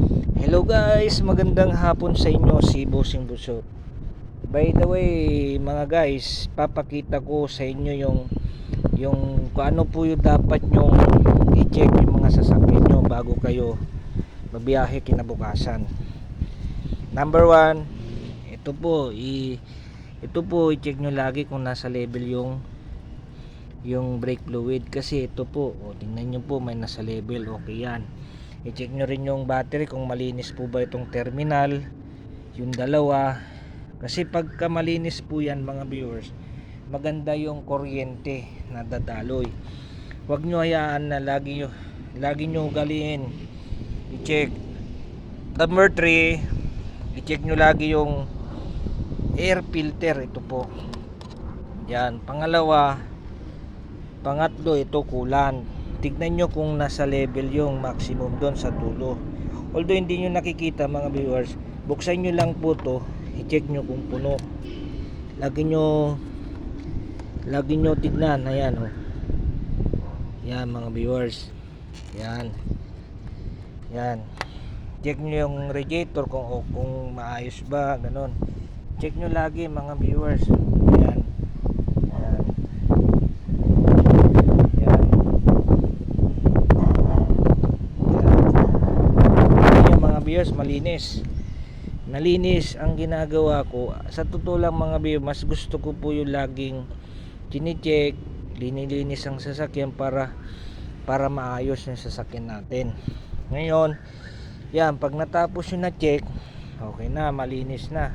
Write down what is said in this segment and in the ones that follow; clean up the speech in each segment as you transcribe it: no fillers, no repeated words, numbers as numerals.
Hello guys, magandang hapon sa inyo, si Bossing Busot. By the way, mga guys, papakita ko sa inyo yung kung ano po yung dapat nyong i-check yung mga sasakyan nyo bago kayo mabiyahe kinabukasan. Number 1, ito po i-check nyo lagi kung nasa level yung brake fluid, kasi ito po, tingnan nyo po, may nasa level, okay yan. I-check nyo rin yung battery kung malinis po ba itong terminal, yung dalawa, kasi pagka malinis po yan mga viewers, maganda yung kuryente na dadaloy. Huwag nyo hayaan na lagi nyo ugaliin. I-check. Number 3, i-check nyo lagi yung air filter, ito po yan. Pangatlo, ito coolant. Tignan nyo kung nasa level yung maximum doon sa dulo. Although hindi nyo nakikita mga viewers, buksan nyo lang po to, i-check nyo kung puno. Lagi nyo tignan. Ayan oh. Yan mga viewers. Yan. Check nyo yung radiator kung maayos ba, ganon. Check nyo lagi mga viewers. Yan. Viewers, malinis ang ginagawa ko. Sa totoo lang mga viewers, mas gusto ko po yung laging chine-check, linilinis ang sasakyan para maayos yung sasakyan natin. Ngayon, yan, pag natapos yung na-check, okay na, malinis na.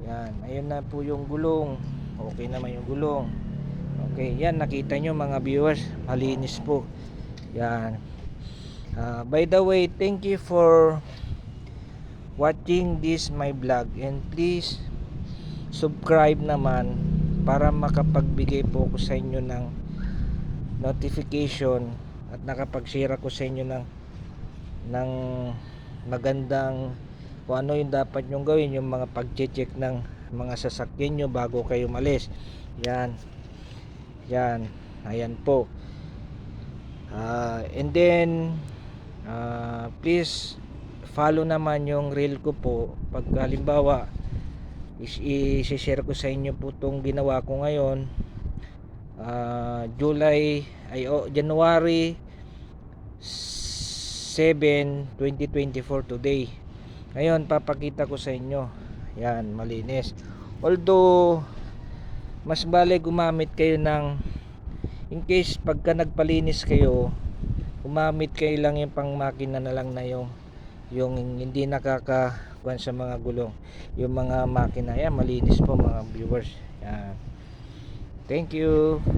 Yan, ayun na po yung gulong. Okay naman yung gulong. Okay, yan, nakita nyo mga viewers, malinis po. Yan. By the way, thank you for watching this my vlog, and please subscribe naman para makapagbigay po ko sa inyo ng notification at nakapag-share ako sa inyo ng magandang kung ano yung dapat nyong gawin, yung mga pag-check ng mga sasakyan nyo bago kayo malis. Yan, ayan po. And then please follow naman yung reel ko po. Pag halimbawa i-share ko sa inyo po itong ginawa ko ngayon, January 7, 2024 today. Ngayon papakita ko sa inyo. Yan, malinis. Although mas bale gumamit kayo ng, in case pagka nagpalinis kayo, gumamit kayo lang yung pang makina na lang na yung hindi nakakakuan sa mga gulong, yung mga makina. Yan, malinis po mga viewers. Yan. Thank you.